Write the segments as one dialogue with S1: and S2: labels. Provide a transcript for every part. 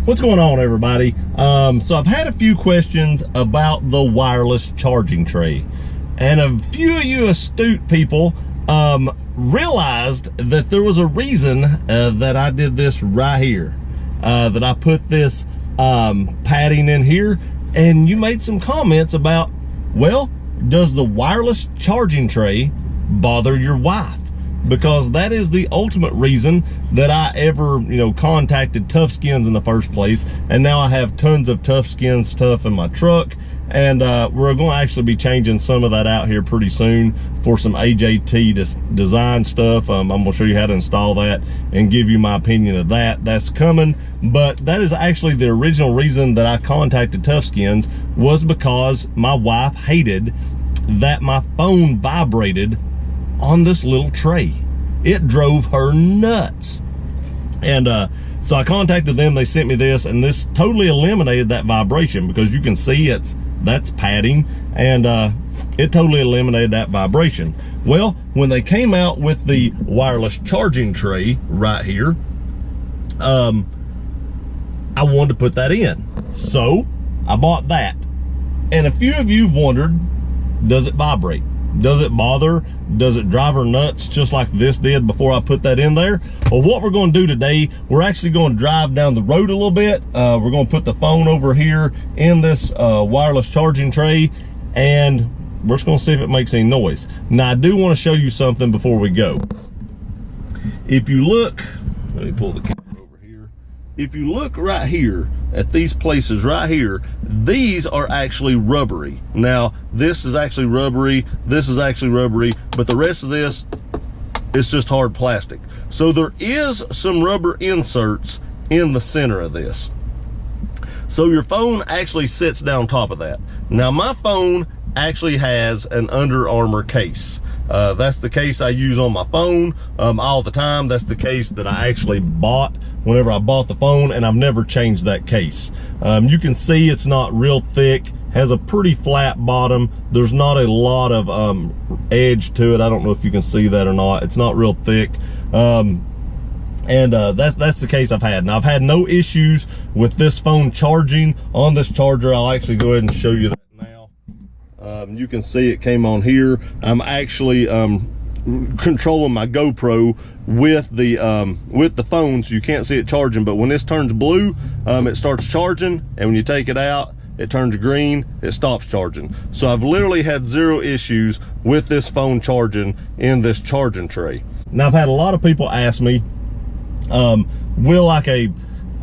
S1: What's going on, everybody? So I've had a few questions about the wireless charging tray, and a few of you astute people realized that there was a reason that I did this right here, that I put this padding in here, and you made some comments about, well, does the wireless charging tray bother your wife? Because that is the ultimate reason that I ever, contacted Tough Skins in the first place. And now I have tons of Tough Skin stuff in my truck. And we're going to actually be changing some of that out here pretty soon for some AJT design stuff. I'm going to show you how to install that and give you my opinion of that. That's coming. But that is actually the original reason that I contacted Tough Skins, was because my wife hated that my phone vibrated on this little tray. It drove her nuts. And so I contacted them. They sent me this, and this totally eliminated that vibration, because you can see that's padding, and it totally eliminated that vibration. Well, when they came out with the wireless charging tray right here, I wanted to put that in, so I bought that. And a few of you wondered, does it vibrate? Does it bother? Does it drive her nuts just like this did before I put that in there? Well, what we're going to do today, we're actually going to drive down the road a little bit. We're going to put the phone over here in this wireless charging tray, and we're just going to see if it makes any noise. Now, I do want to show you something before we go. If you look, let me pull the camera over here. If you look right here at these places right here, these are actually rubbery. Now, this is actually rubbery, this is actually rubbery, but the rest of this is just hard plastic. So there is some rubber inserts in the center of this. So your phone actually sits down top of that. Now, my phone actually has an Under Armour case. That's the case I use on my phone all the time. That's the case that I actually bought whenever I bought the phone, and I've never changed that case. You can see it's not real thick, has a pretty flat bottom. There's not a lot of edge to it. I don't know if you can see that or not. It's not real thick. That's the case I've had. Now, I've had no issues with this phone charging on this charger. I'll actually go ahead and show you that now. You can see it came on here. I'm actually controlling my GoPro with the phone, so you can't see it charging. But when this turns blue, it starts charging, and when you take it out, it turns green, it stops charging. So I've literally had zero issues with this phone charging in this charging tray. Now, I've had a lot of people ask me, will like a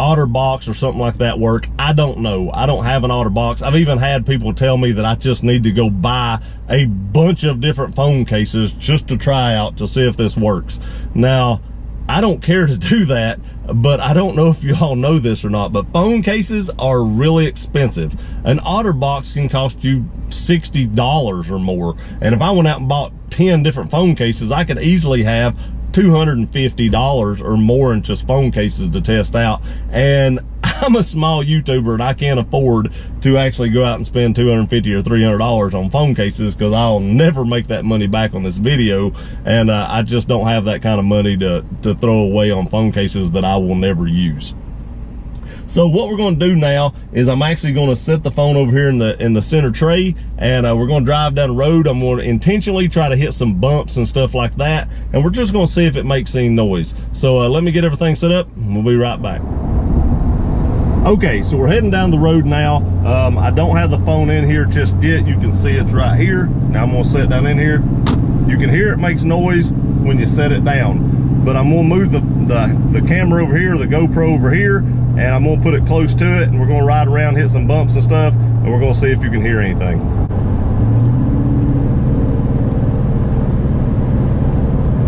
S1: OtterBox or something like that work? I don't know. I don't have an OtterBox. I've even had people tell me that I just need to go buy a bunch of different phone cases just to try out to see if this works. Now, I don't care to do that, but I don't know if you all know this or not, but phone cases are really expensive. An OtterBox can cost you $60 or more. And if I went out and bought 10 different phone cases, I could easily have $250 or more in just phone cases to test out. And I'm a small YouTuber, and I can't afford to actually go out and spend $250 or $300 on phone cases, because I'll never make that money back on this video. And I just don't have that kind of money to throw away on phone cases that I will never use. So what we're going to do now is I'm actually going to set the phone over here in the center tray, and we're going to drive down the road. I'm going to intentionally try to hit some bumps and stuff like that, and we're just going to see if it makes any noise. So let me get everything set up, and we'll be right back. Okay, so we're heading down the road now. I don't have the phone in here just yet. You can see it's right here. Now I'm going to set it down in here. You can hear it makes noise when you set it down, but I'm going to move the camera over here, the GoPro over here, and I'm going to put it close to it, and we're going to ride around, hit some bumps and stuff, and we're going to see if you can hear anything.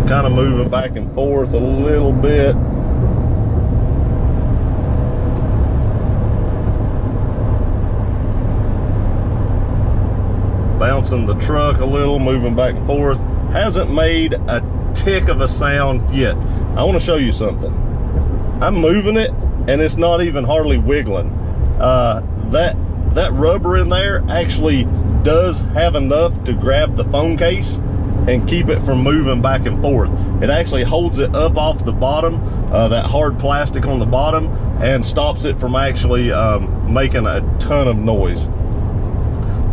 S1: Kind of moving back and forth a little bit. Bouncing the truck a little, moving back and forth. Hasn't made a tick of a sound yet. I want to show you something. I'm moving it, and it's not even hardly wiggling. That rubber in there actually does have enough to grab the phone case, and keep it from moving back and forth. It actually holds it up off the bottom, that hard plastic on the bottom, and stops it from actually making a ton of noise.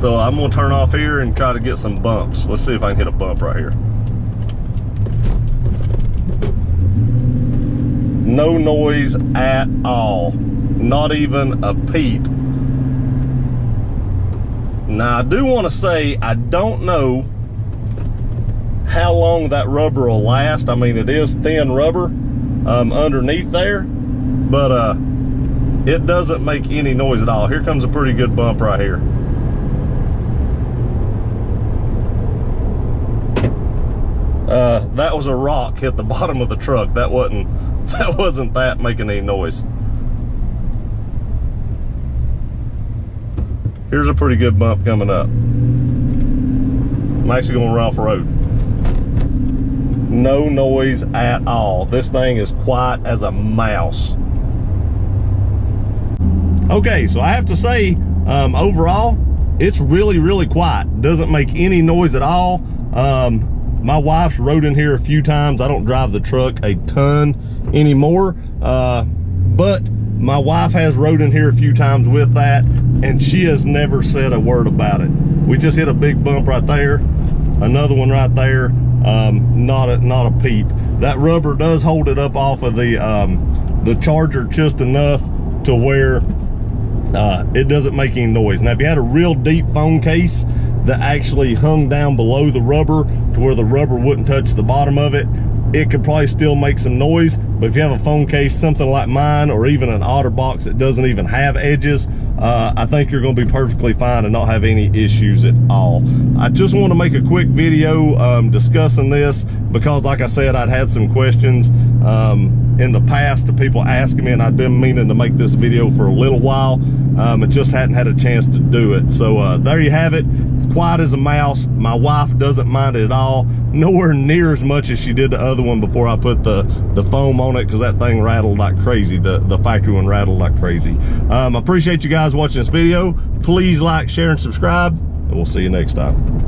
S1: So I'm gonna turn off here and try to get some bumps. Let's see if I can hit a bump right here. No noise at all, not even a peep. Now I do want to say, I don't know how long that rubber will last. I mean, it is thin rubber underneath there, but it doesn't make any noise at all. Here comes a pretty good bump right here. That was a rock hit the bottom of the truck. That wasn't that making any noise. Here's a pretty good bump coming up. I'm actually going to run off the road. No noise at all. This thing is quiet as a mouse. Okay, so I have to say, overall, it's really, really quiet. Doesn't make any noise at all. My wife's rode in here a few times. I don't drive the truck a ton anymore, but my wife has rode in here a few times with that, and she has never said a word about it. We just hit a big bump right there, another one right there, not a peep. That rubber does hold it up off of the charger just enough to where it doesn't make any noise. Now, if you had a real deep phone case that actually hung down below the rubber to where the rubber wouldn't touch the bottom of it, it could probably still make some noise. But if you have a phone case, something like mine, or even an OtterBox that doesn't even have edges, I think you're going to be perfectly fine and not have any issues at all. I just want to make a quick video discussing this because, like I said, I'd had some questions in the past of people asking me, and I'd been meaning to make this video for a little while. I just hadn't had a chance to do it. So there you have it. Quiet as a mouse. My wife doesn't mind it at all. Nowhere near as much as she did the other one before I put the foam on it, because that thing rattled like crazy. The factory one rattled like crazy. I appreciate you guys watching this video. Please like, share, and subscribe, and we'll see you next time.